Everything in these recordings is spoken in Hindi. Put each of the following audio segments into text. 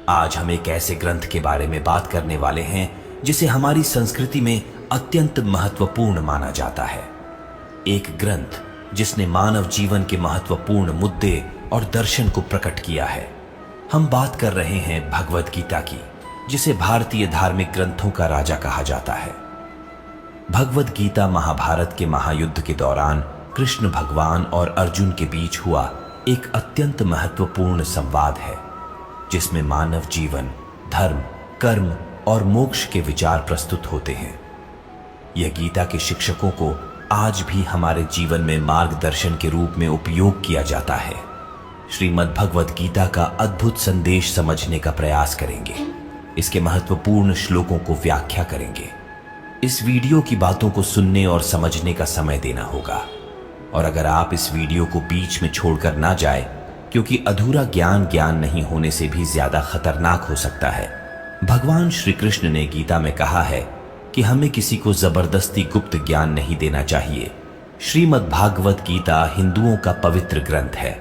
आज हम एक ऐसे ग्रंथ के बारे में बात करने वाले हैं जिसे हमारी संस्कृति में अत्यंत महत्वपूर्ण माना जाता है। एक ग्रंथ जिसने मानव जीवन के महत्वपूर्ण मुद्दे और दर्शन को प्रकट किया है। हम बात कर रहे हैं भगवद गीता की, जिसे भारतीय धार्मिक ग्रंथों का राजा कहा जाता है। भगवद गीता महाभारत के महायुद्ध के दौरान कृष्ण भगवान और अर्जुन के बीच हुआ एक अत्यंत महत्वपूर्ण संवाद है, जिसमें मानव जीवन, धर्म, कर्म और मोक्ष के विचार प्रस्तुत होते हैं। यह गीता के शिक्षकों को आज भी हमारे जीवन में मार्गदर्शन के रूप में उपयोग किया जाता है। श्रीमद् भगवद गीता का अद्भुत संदेश समझने का प्रयास करेंगे। इसके महत्वपूर्ण श्लोकों को व्याख्या करेंगे। इस वीडियो की बातों को सुनने और समझने का समय देना होगा। और अगर आप इस वीडियो को बीच में छोड़कर ना जाए, क्योंकि अधूरा ज्ञान नहीं होने से भी ज्यादा खतरनाक हो सकता है। भगवान श्री कृष्ण ने गीता में कहा है कि हमें किसी को जबरदस्ती गुप्त ज्ञान नहीं देना चाहिए। श्रीमद् भागवत गीता हिंदुओं का पवित्र ग्रंथ है,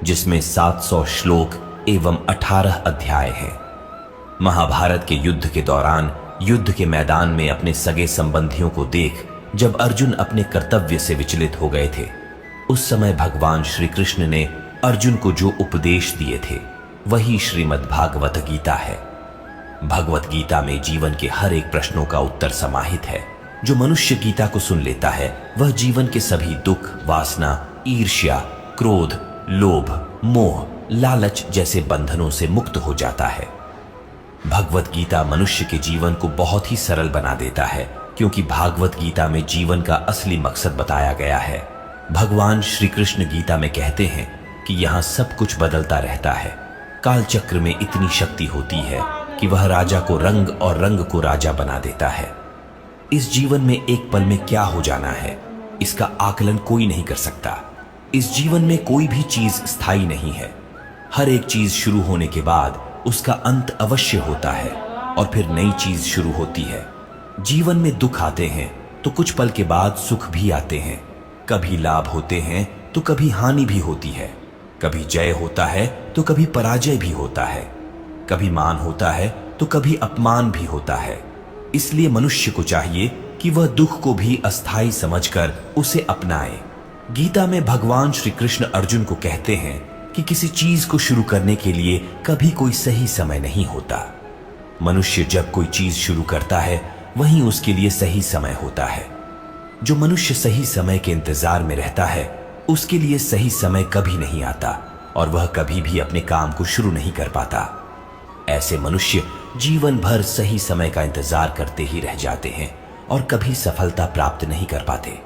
जिसमें 700 श्लोक एवं 18 अध्याय हैं। महाभारत के युद्ध के दौरान युद्ध के मैदान में अपने सगे संबंधियों को देख जब अर्जुन अपने कर्तव्य से विचलित हो गए थे, उस समय भगवान श्री कृष्ण ने अर्जुन को जो उपदेश दिए थे वही श्रीमद् भागवत गीता है। भगवत गीता में जीवन के हर एक प्रश्नों का उत्तर समाहित है। जो मनुष्य गीता को सुन लेता है वह जीवन के सभी दुख, वासना, ईर्ष्या, क्रोध, लोभ, मोह, लालच जैसे बंधनों से मुक्त हो जाता है। भगवत गीता मनुष्य के जीवन को बहुत ही सरल बना देता है, क्योंकि भागवत गीता में जीवन का असली मकसद बताया गया है। भगवान श्री कृष्ण गीता में कहते हैं कि यहाँ सब कुछ बदलता रहता है। काल चक्र में इतनी शक्ति होती है कि वह राजा को रंग और रंग को राजा बना देता है। इस जीवन में एक पल में क्या हो जाना है, इसका आकलन कोई नहीं कर सकता। इस जीवन में कोई भी चीज स्थायी नहीं है। हर एक चीज शुरू होने के बाद उसका अंत अवश्य होता है और फिर नई चीज शुरू होती है। जीवन में दुख आते हैं तो कुछ पल के बाद सुख भी आते हैं। कभी लाभ होते हैं तो कभी हानि भी होती है। कभी जय होता है तो कभी पराजय भी होता है। कभी मान होता है तो कभी अपमान भी होता है। इसलिए मनुष्य को चाहिए कि वह दुख को भी अस्थायी समझकर उसे अपनाए। गीता में भगवान श्री कृष्ण अर्जुन को कहते हैं कि किसी चीज को शुरू करने के लिए कभी कोई सही समय नहीं होता। मनुष्य जब कोई चीज शुरू करता है वहीं उसके लिए सही समय होता है। जो मनुष्य सही समय के इंतजार में रहता है उसके लिए सही समय कभी नहीं आता और वह कभी भी अपने काम को शुरू नहीं कर पाता। ऐसे मनुष्य जीवन भर सही समय का इंतजार करते ही रह जाते हैं और कभी सफलता प्राप्त नहीं कर पाते।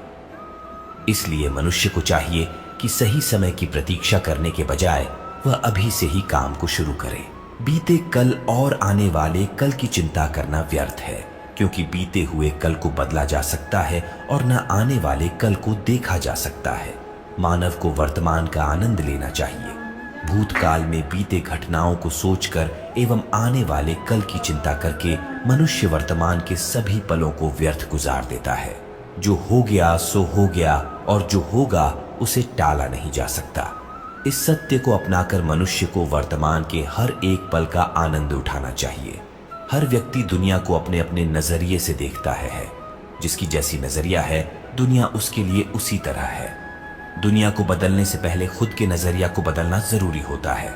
इसलिए मनुष्य को चाहिए कि सही समय की प्रतीक्षा करने के बजाय वह अभी से ही काम को शुरू करे। बीते कल और आने वाले कल की चिंता करना व्यर्थ है, क्योंकि बीते हुए कल को बदला जा सकता है और न आने वाले कल को देखा जा सकता है। मानव को वर्तमान का आनंद लेना चाहिए। भूतकाल में बीते घटनाओं को सोचकर एवं आने वाले कल की चिंता करके मनुष्य वर्तमान के सभी पलों को व्यर्थ गुजार देता है। जो हो गया सो हो गया और जो होगा उसे टाला नहीं जा सकता। इस सत्य को अपनाकर मनुष्य को वर्तमान के हर एक पल का आनंद उठाना चाहिए। हर व्यक्ति दुनिया को अपने अपने नजरिए से देखता है। जिसकी जैसी नजरिया है दुनिया उसके लिए उसी तरह है। दुनिया को बदलने से पहले खुद के नजरिया को बदलना जरूरी होता है।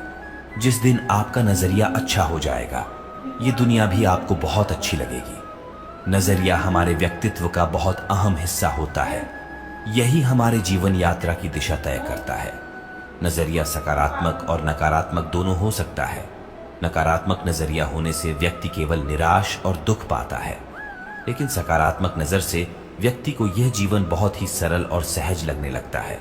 जिस दिन आपका नजरिया अच्छा हो जाएगा, ये दुनिया भी आपको बहुत अच्छी लगेगी। नजरिया हमारे व्यक्तित्व का बहुत अहम हिस्सा होता है। यही हमारे जीवन यात्रा की दिशा तय करता है। नजरिया सकारात्मक और नकारात्मक दोनों हो सकता है। नकारात्मक नजरिया होने से व्यक्ति केवल निराश और दुख पाता है, लेकिन सकारात्मक नजर से व्यक्ति को यह जीवन बहुत ही सरल और सहज लगने लगता है।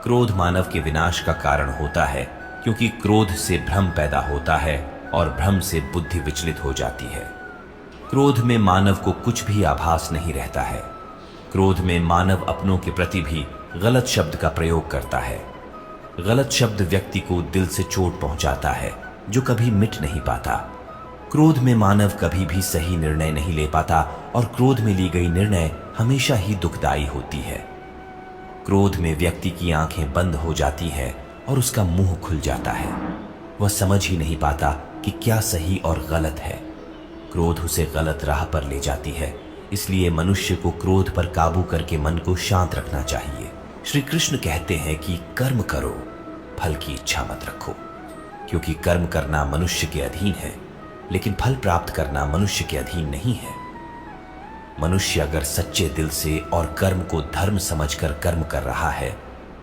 क्रोध मानव के विनाश का कारण होता है, क्योंकि क्रोध से भ्रम पैदा होता है और भ्रम से बुद्धि विचलित हो जाती है। क्रोध में मानव को कुछ भी आभास नहीं रहता है। क्रोध में मानव अपनों के प्रति भी गलत शब्द का प्रयोग करता है। गलत शब्द व्यक्ति को दिल से चोट पहुंचाता है, जो कभी मिट नहीं पाता। क्रोध में मानव कभी भी सही निर्णय नहीं ले पाता और क्रोध में ली गई निर्णय हमेशा ही दुखदायी होती है। क्रोध में व्यक्ति की आंखें बंद हो जाती है और उसका मुंह खुल जाता है। वह समझ ही नहीं पाता कि क्या सही और गलत है। क्रोध उसे गलत राह पर ले जाती है, इसलिए मनुष्य को क्रोध पर काबू करके मन को शांत रखना चाहिए। श्री कृष्ण कहते हैं कि कर्म करो, फल की इच्छा मत रखो, क्योंकि कर्म करना मनुष्य के अधीन है, लेकिन फल प्राप्त करना मनुष्य के अधीन नहीं है। मनुष्य अगर सच्चे दिल से और कर्म को धर्म समझकर कर्म कर रहा है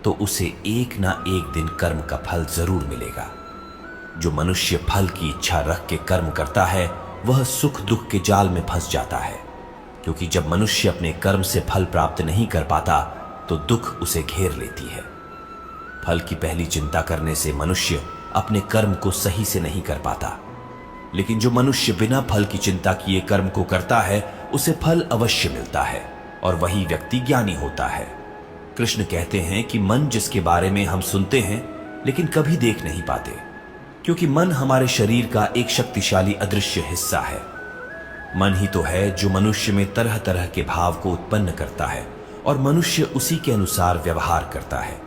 तो उसे एक ना एक दिन कर्म का फल जरूर मिलेगा। जो मनुष्य फल की इच्छा रख के कर्म करता है वह सुख दुख के जाल में फंस जाता है, क्योंकि जब मनुष्य अपने कर्म से फल प्राप्त नहीं कर पाता तो दुख उसे घेर लेती है। फल की पहली चिंता करने से मनुष्य अपने कर्म को सही से नहीं कर पाता, लेकिन जो मनुष्य बिना फल की चिंता किए कर्म को करता है उसे फल अवश्य मिलता है और वही व्यक्ति ज्ञानी होता है। कृष्ण कहते हैं कि मन जिसके बारे में हम सुनते हैं लेकिन कभी देख नहीं पाते, क्योंकि मन हमारे शरीर का एक शक्तिशाली अदृश्य हिस्सा है। मन ही तो है जो मनुष्य में तरह तरह के भाव को उत्पन्न करता है और मनुष्य उसी के अनुसार व्यवहार करता है।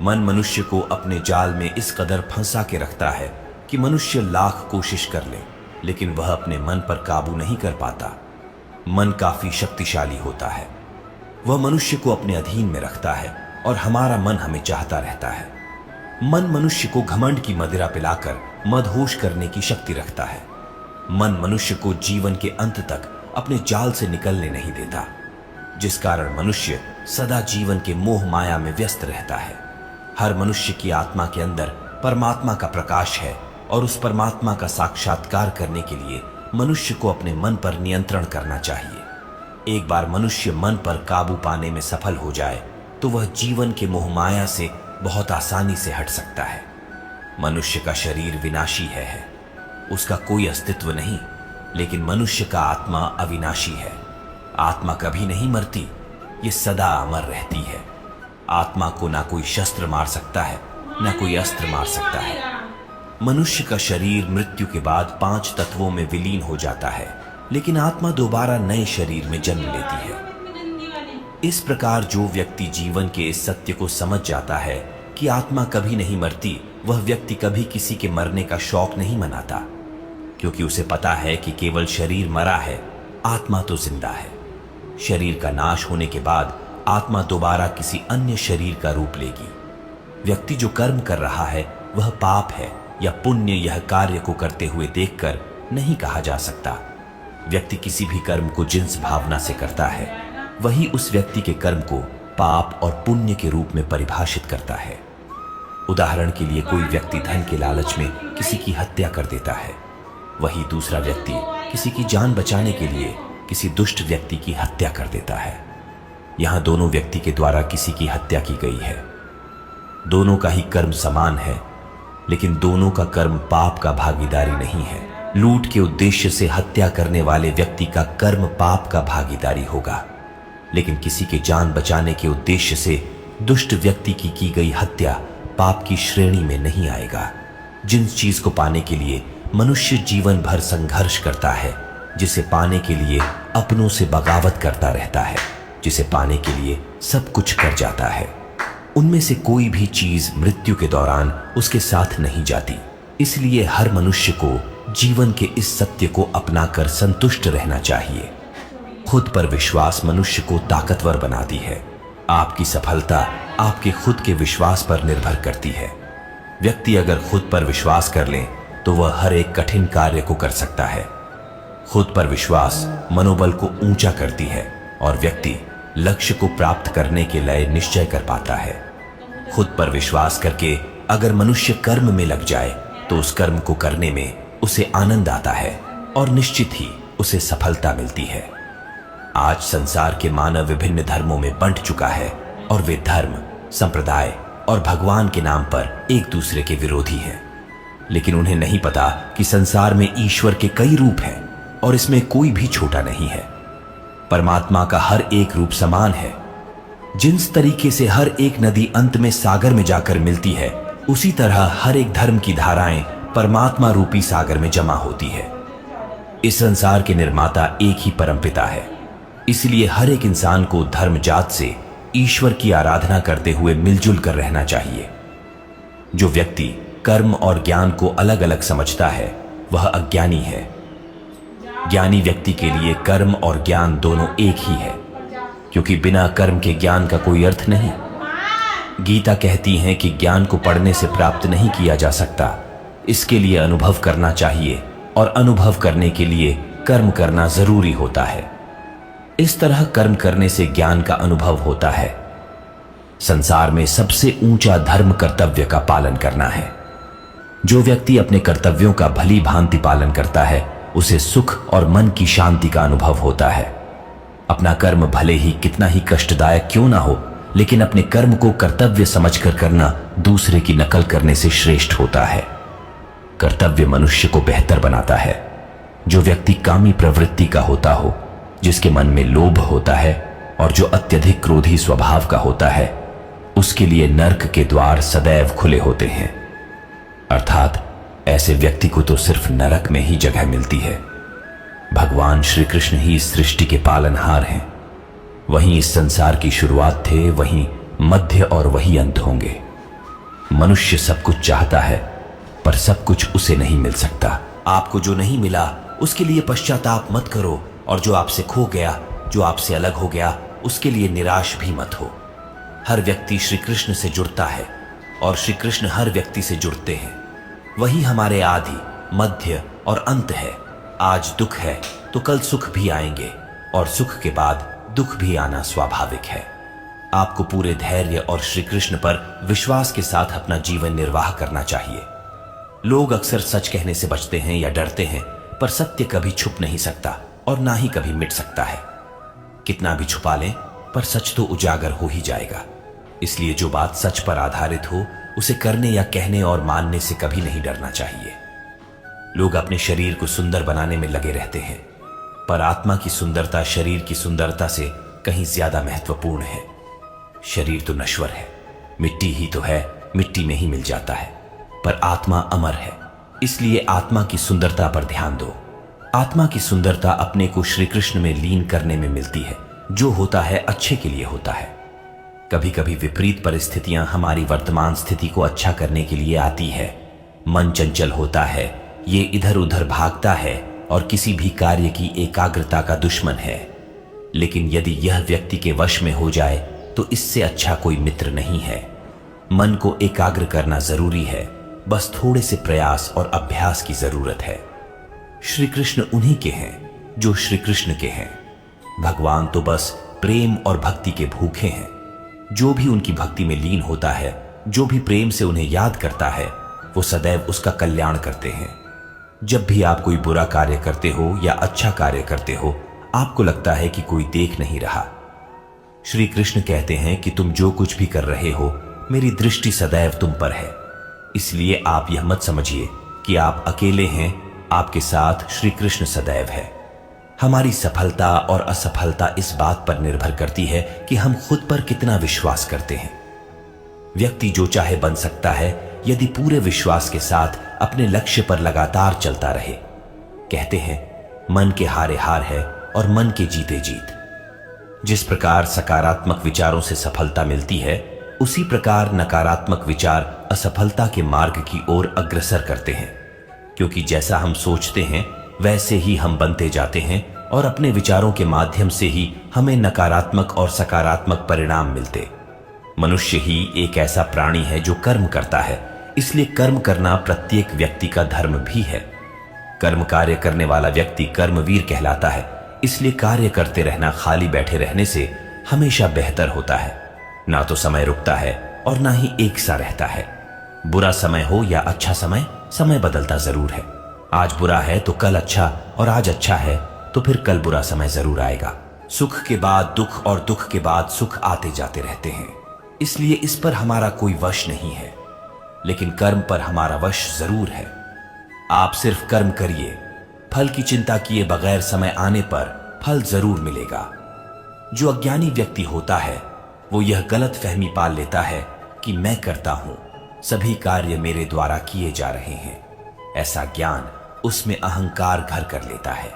मन मनुष्य को अपने जाल में इस कदर फंसा के रखता है कि मनुष्य लाख कोशिश कर ले, लेकिन वह अपने मन पर काबू नहीं कर पाता। मन काफी शक्तिशाली होता है, वह मनुष्य को अपने अधीन में रखता है और हमारा मन हमें चाहता रहता है। मन मनुष्य को घमंड की मदिरा पिलाकर मदहोश करने की शक्ति रखता है। मन मनुष्य को जीवन के अंत तक अपने जाल से निकलने नहीं देता, जिस कारण मनुष्य सदा जीवन के मोह माया में व्यस्त रहता है। हर मनुष्य की आत्मा के अंदर परमात्मा का प्रकाश है और उस परमात्मा का साक्षात्कार करने के लिए मनुष्य को अपने मन पर नियंत्रण करना चाहिए। एक बार मनुष्य मन पर काबू पाने में सफल हो जाए तो वह जीवन के मोह माया से बहुत आसानी से हट सकता है। मनुष्य का शरीर विनाशी है, उसका कोई अस्तित्व नहीं, लेकिन मनुष्य का आत्मा अविनाशी है। आत्मा कभी नहीं मरती, ये सदा अमर रहती है। आत्मा को ना कोई शस्त्र मार सकता है, ना कोई अस्त्र मार सकता है। मनुष्य का शरीर मृत्यु के बाद 5 तत्वों में विलीन हो जाता है, लेकिन आत्मा दोबारा नए शरीर में जन्म लेती है। इस प्रकार जो व्यक्ति जीवन के इस सत्य को समझ जाता है कि आत्मा कभी नहीं मरती, वह व्यक्ति कभी किसी के मरने का शौक नहीं मनाता, क्योंकि उसे पता है कि केवल शरीर मरा है, आत्मा तो जिंदा है। शरीर का नाश होने के बाद आत्मा दोबारा किसी अन्य शरीर का रूप लेगी। व्यक्ति जो कर्म कर रहा है वह पाप है या पुण्य, यह कार्य को करते हुए देखकर नहीं कहा जा सकता। व्यक्ति किसी भी कर्म को जिस भावना से करता है वही उस व्यक्ति के कर्म को पाप और पुण्य के रूप में परिभाषित करता है। उदाहरण के लिए कोई व्यक्ति धन के लालच में किसी की हत्या कर देता है, वही दूसरा व्यक्ति किसी की जान बचाने के लिए किसी दुष्ट व्यक्ति की हत्या कर देता है। यहां दोनों व्यक्ति के द्वारा किसी की हत्या की गई है। दोनों का ही कर्म समान है, लेकिन दोनों का कर्म पाप का भागीदारी नहीं है। लूट के उद्देश्य से हत्या करने वाले व्यक्ति का कर्म पाप का भागीदारी होगा, लेकिन किसी के जान बचाने के उद्देश्य से दुष्ट व्यक्ति की गई हत्या पाप की श्रेणी में नहीं आएगा। जिन चीज को पाने के लिए मनुष्य जीवन भर संघर्ष करता है, जिसे पाने के लिए अपनों से बगावत करता रहता है, जिसे पाने के लिए सब कुछ कर जाता है, उनमें से कोई भी चीज मृत्यु के दौरान उसके साथ नहीं जाती। इसलिए हर मनुष्य को जीवन के इस सत्य को अपनाकर संतुष्ट रहना चाहिए। खुद पर विश्वास मनुष्य को ताकतवर बनाती है। आपकी सफलता आपके खुद के विश्वास पर निर्भर करती है। व्यक्ति अगर खुद पर विश्वास कर ले तो वह हर एक कठिन कार्य को कर सकता है। खुद पर विश्वास मनोबल को ऊंचा करती है और व्यक्ति लक्ष्य को प्राप्त करने के लिए निश्चय कर पाता है। खुद पर विश्वास करके अगर मनुष्य कर्म में लग जाए तो उस कर्म को करने में उसे आनंद आता है और निश्चित ही उसे सफलता मिलती है। आज संसार के मानव विभिन्न धर्मों में बंट चुका है और वे धर्म, संप्रदाय और भगवान के नाम पर एक दूसरे के विरोधी हैं। लेकिन उन्हें नहीं पता कि संसार में ईश्वर के कई रूप हैं और इसमें कोई भी छोटा नहीं है। परमात्मा का हर एक रूप समान है। जिस तरीके से हर एक नदी अंत में सागर में जाकर मिलती है, उसी तरह हर एक धर्म की धाराएं परमात्मा रूपी सागर में जमा होती है। इस संसार के निर्माता एक ही परमपिता है। इसलिए हर एक इंसान को धर्म जात से ईश्वर की आराधना करते हुए मिलजुल कर रहना चाहिए। जो व्यक्ति कर्म और ज्ञान को अलग अलग समझता है वह अज्ञानी है। ज्ञानी व्यक्ति के लिए कर्म और ज्ञान दोनों एक ही है, क्योंकि बिना कर्म के ज्ञान का कोई अर्थ नहीं। गीता कहती है कि ज्ञान को पढ़ने से प्राप्त नहीं किया जा सकता, इसके लिए अनुभव करना चाहिए और अनुभव करने के लिए कर्म करना जरूरी होता है। इस तरह कर्म करने से ज्ञान का अनुभव होता है। संसार में सबसे ऊंचा धर्म कर्तव्य का पालन करना है। जो व्यक्ति अपने कर्तव्यों का भली भांति पालन करता है उसे सुख और मन की शांति का अनुभव होता है। अपना कर्म भले ही कितना ही कष्टदायक क्यों ना हो, लेकिन अपने कर्म को कर्तव्य समझकर करना दूसरे की नकल करने से श्रेष्ठ होता है। कर्तव्य मनुष्य को बेहतर बनाता है। जो व्यक्ति कामी प्रवृत्ति का होता हो, जिसके मन में लोभ होता है और जो अत्यधिक क्रोधी स्वभाव का होता है, उसके लिए नरक के द्वार सदैव खुले होते हैं। अर्थात ऐसे व्यक्ति को तो सिर्फ नरक में ही जगह मिलती है। भगवान श्री कृष्ण ही इस सृष्टि के पालनहार हैं। वहीं इस संसार की शुरुआत थे, वहीं मध्य और वही अंत होंगे। मनुष्य सब कुछ चाहता है, पर सब कुछ उसे नहीं मिल सकता। आपको जो नहीं मिला उसके लिए पश्चाताप मत करो, और जो आपसे खो गया, जो आपसे अलग हो गया, उसके लिए निराश भी मत हो। हर व्यक्ति श्री कृष्ण से जुड़ता है और श्री कृष्ण हर व्यक्ति से जुड़ते हैं। वही हमारे आदि, मध्य और अंत है। आज दुख है तो कल सुख भी आएंगे, और सुख के बाद दुख भी आना स्वाभाविक है। आपको पूरे धैर्य और श्री कृष्ण पर विश्वास के साथ अपना जीवन निर्वाह करना चाहिए। लोग अक्सर सच कहने से बचते हैं या डरते हैं, पर सत्य कभी छुप नहीं सकता और ना ही कभी मिट सकता है। कितना भी छुपा लें, पर सच तो उजागर हो ही जाएगा। इसलिए जो बात सच पर आधारित हो उसे करने या कहने और मानने से कभी नहीं डरना चाहिए। लोग अपने शरीर को सुंदर बनाने में लगे रहते हैं, पर आत्मा की सुंदरता शरीर की सुंदरता से कहीं ज्यादा महत्वपूर्ण है। शरीर तो नश्वर है, मिट्टी ही तो है, मिट्टी में ही मिल जाता है, पर आत्मा अमर है। इसलिए आत्मा की सुंदरता पर ध्यान दो। आत्मा की सुंदरता अपने को श्री कृष्ण में लीन करने में मिलती है। जो होता है अच्छे के लिए होता है। कभी कभी विपरीत परिस्थितियां हमारी वर्तमान स्थिति को अच्छा करने के लिए आती है। मन चंचल होता है, ये इधर उधर भागता है और किसी भी कार्य की एकाग्रता का दुश्मन है। लेकिन यदि यह व्यक्ति के वश में हो जाए तो इससे अच्छा कोई मित्र नहीं है। मन को एकाग्र करना जरूरी है, बस थोड़े से प्रयास और अभ्यास की जरूरत है। श्री कृष्ण उन्हीं के हैं जो श्री कृष्ण के हैं। भगवान तो बस प्रेम और भक्ति के भूखे हैं। जो भी उनकी भक्ति में लीन होता है, जो भी प्रेम से उन्हें याद करता है, वो सदैव उसका कल्याण करते हैं। जब भी आप कोई बुरा कार्य करते हो या अच्छा कार्य करते हो, आपको लगता है कि कोई देख नहीं रहा। श्री कृष्ण कहते हैं कि तुम जो कुछ भी कर रहे हो, मेरी दृष्टि सदैव तुम पर है। इसलिए आप यह मत समझिए कि आप अकेले हैं, आपके साथ श्री कृष्ण सदैव है। हमारी सफलता और असफलता इस बात पर निर्भर करती है कि हम खुद पर कितना विश्वास करते हैं। व्यक्ति जो चाहे बन सकता है यदि पूरे विश्वास के साथ अपने लक्ष्य पर लगातार चलता रहे। कहते हैं मन के हारे हार है और मन के जीते जीत। जिस प्रकार सकारात्मक विचारों से सफलता मिलती है, उसी प्रकार नकारात्मक विचार असफलता के मार्ग की ओर अग्रसर करते हैं। क्योंकि जैसा हम सोचते हैं वैसे ही हम बनते जाते हैं, और अपने विचारों के माध्यम से ही हमें नकारात्मक और सकारात्मक परिणाम मिलते। मनुष्य ही एक ऐसा प्राणी है जो कर्म करता है, इसलिए कर्म करना प्रत्येक व्यक्ति का धर्म भी है। कर्म कार्य करने वाला व्यक्ति कर्मवीर कहलाता है। इसलिए कार्य करते रहना खाली बैठे रहने से हमेशा बेहतर होता है। ना तो समय रुकता है और ना ही एक सा रहता है। बुरा समय हो या अच्छा समय, समय बदलता जरूर है। आज बुरा है तो कल अच्छा, और आज अच्छा है तो फिर कल बुरा समय जरूर आएगा। सुख के बाद दुख और दुख के बाद सुख आते जाते रहते हैं। इसलिए इस पर हमारा कोई वश नहीं है, लेकिन कर्म पर हमारा वश जरूर है। आप सिर्फ कर्म करिए, फल की चिंता किए बगैर समय आने पर फल जरूर मिलेगा। जो अज्ञानी व्यक्ति होता है वो यह गलत फहमी पाल लेता है कि मैं करता हूं, सभी कार्य मेरे द्वारा किए जा रहे हैं। ऐसा ज्ञान उसमें अहंकार घर कर लेता है।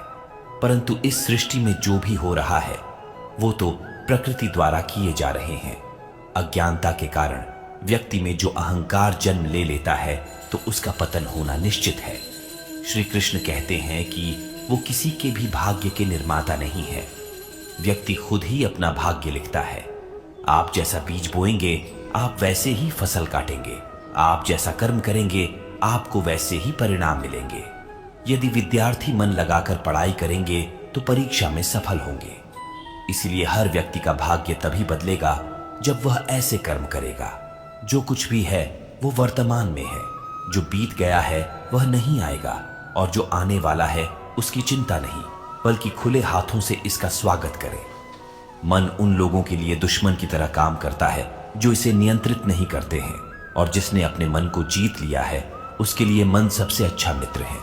परंतु इस सृष्टि में जो भी हो रहा है वो तो प्रकृति द्वारा किए जा रहे हैं। अज्ञानता के कारण व्यक्ति में जो अहंकार जन्म ले लेता है तो उसका पतन होना निश्चित है। श्री कृष्ण कहते हैं कि वो किसी के भी भाग्य के निर्माता नहीं है। व्यक्ति खुद ही अपना भाग्य लिखता है। आप जैसा बीज बोएंगे आप वैसे ही फसल काटेंगे। आप जैसा कर्म करेंगे आपको वैसे ही परिणाम मिलेंगे। यदि विद्यार्थी मन लगाकर पढ़ाई करेंगे तो परीक्षा में सफल होंगे। इसलिए हर व्यक्ति का भाग्य तभी बदलेगा जब वह ऐसे कर्म करेगा। जो कुछ भी है वो वर्तमान में है। जो बीत गया है वह नहीं आएगा और जो आने वाला है उसकी चिंता नहीं, बल्कि खुले हाथों से इसका स्वागत करें। मन उन लोगों के लिए दुश्मन की तरह काम करता है जो इसे नियंत्रित नहीं करते हैं, और जिसने अपने मन को जीत लिया है उसके लिए मन सबसे अच्छा मित्र है।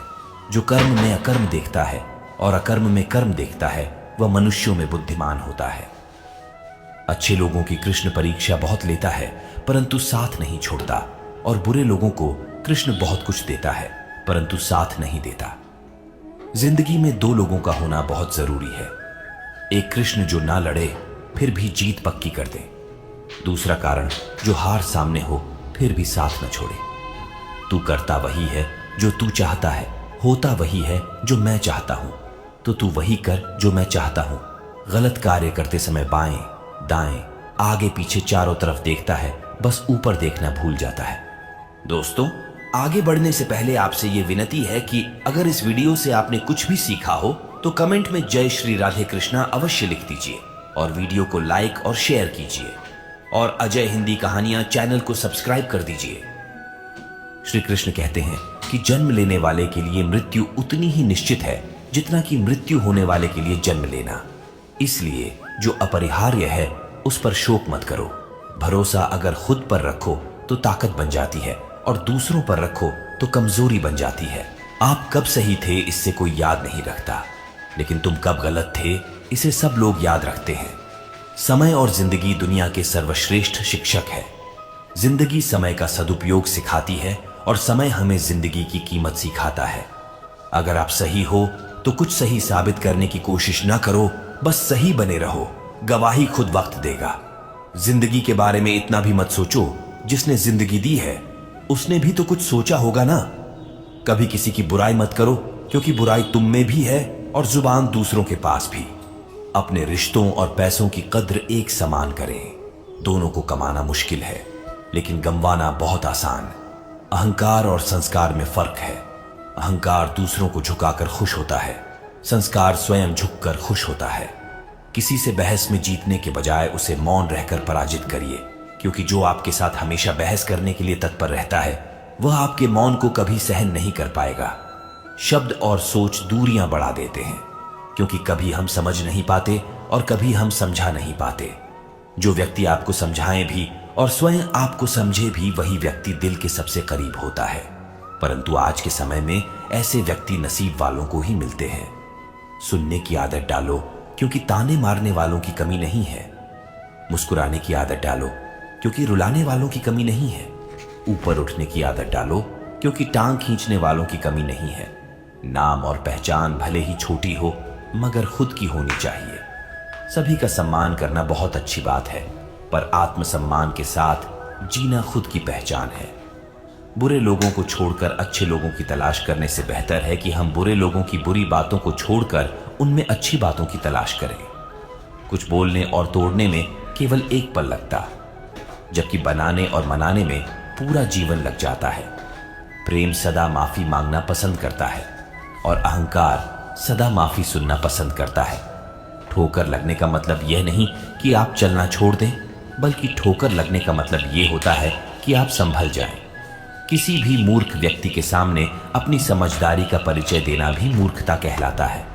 जो कर्म में अकर्म देखता है और अकर्म में कर्म देखता है वह मनुष्यों में बुद्धिमान होता है। अच्छे लोगों की कृष्ण परीक्षा बहुत लेता है परंतु साथ नहीं छोड़ता, और बुरे लोगों को कृष्ण बहुत कुछ देता है परंतु साथ नहीं देता। जिंदगी में दो लोगों का होना बहुत जरूरी है। एक कृष्ण जो ना लड़े फिर भी जीत पक्की कर दे। दूसरा कारण जो हार सामने हो फिर भी साथ न छोड़े। तू करता वही है जो तू चाहता है, होता वही है जो मैं चाहता हूं, तो तू वही कर जो मैं चाहता हूं। गलत कार्य करते समय बाएं दाएं आगे पीछे चारों तरफ देखता है, बस ऊपर देखना भूल जाता है। दोस्तों, आगे बढ़ने से पहले आपसे ये विनती है कि अगर इस वीडियो से आपने कुछ भी सीखा हो तो कमेंट में जय श्री राधे कृष्णा अवश्य लिख दीजिए और वीडियो को लाइक और शेयर कीजिए, और अजय हिंदी कहानियां चैनल को सब्सक्राइब कर दीजिए। श्री कृष्ण कहते हैं कि जन्म लेने वाले के लिए मृत्यु उतनी ही निश्चित है जितना कि मृत्यु होने वाले के लिए जन्म लेना। इसलिए जो अपरिहार्य है उस पर शोक मत करो। भरोसा अगर खुद पर रखो तो ताकत बन जाती है, और दूसरों पर रखो तो कमजोरी बन जाती है। आप कब सही थे इससे कोई याद नहीं रखता, लेकिन तुम कब गलत थे इसे सब लोग याद रखते हैं। समय और जिंदगी दुनिया के सर्वश्रेष्ठ शिक्षक है। जिंदगी समय का सदुपयोग सिखाती है और समय हमें जिंदगी की कीमत सिखाता है। अगर आप सही हो तो कुछ सही साबित करने की कोशिश ना करो, बस सही बने रहो। गवाही खुद वक्त देगा। जिंदगी के बारे में इतना भी मत सोचो, जिसने जिंदगी दी है उसने भी तो कुछ सोचा होगा ना। कभी किसी की बुराई मत करो, क्योंकि बुराई तुम में भी है और जुबान दूसरों के पास भी। अपने रिश्तों और पैसों की कद्र एक समान करें। दोनों को कमाना मुश्किल है लेकिन गंवाना बहुत आसान। अहंकार और संस्कार में फर्क है। अहंकार दूसरों को झुकाकर खुश होता है, संस्कार स्वयं झुककर खुश होता है। किसी से बहस में जीतने के बजाय उसे मौन रहकर पराजित करिए, क्योंकि जो आपके साथ हमेशा बहस करने के लिए तत्पर रहता है वह आपके मौन को कभी सहन नहीं कर पाएगा। शब्द और सोच दूरियां बढ़ा देते हैं, क्योंकि कभी हम समझ नहीं पाते और कभी हम समझा नहीं पाते। जो व्यक्ति आपको समझाए भी और स्वयं आपको समझे भी वही व्यक्ति दिल के सबसे करीब होता है। परंतु आज के समय में ऐसे व्यक्ति नसीब वालों को ही मिलते हैं। सुनने की आदत डालो, क्योंकि ताने मारने वालों की कमी नहीं है। मुस्कुराने की आदत डालो, क्योंकि रुलाने वालों की कमी नहीं है। ऊपर उठने की आदत डालो, क्योंकि टांग खींचने वालों की कमी नहीं है। नाम और पहचान भले ही छोटी हो मगर खुद की होनी चाहिए। सभी का सम्मान करना बहुत अच्छी बात है, पर आत्मसम्मान के साथ जीना खुद की पहचान है। बुरे लोगों को छोड़कर अच्छे लोगों की तलाश करने से बेहतर है कि हम बुरे लोगों की बुरी बातों को छोड़कर उनमें अच्छी बातों की तलाश करें। कुछ बोलने और तोड़ने में केवल एक पल लगता, जबकि बनाने और मनाने में पूरा जीवन लग जाता है। प्रेम सदा माफी मांगना पसंद करता है और अहंकार सदा माफी सुनना पसंद करता है। ठोकर लगने का मतलब यह नहीं कि आप चलना छोड़ दें, बल्कि ठोकर लगने का मतलब यह होता है कि आप संभल जाएं। किसी भी मूर्ख व्यक्ति के सामने अपनी समझदारी का परिचय देना भी मूर्खता कहलाता है।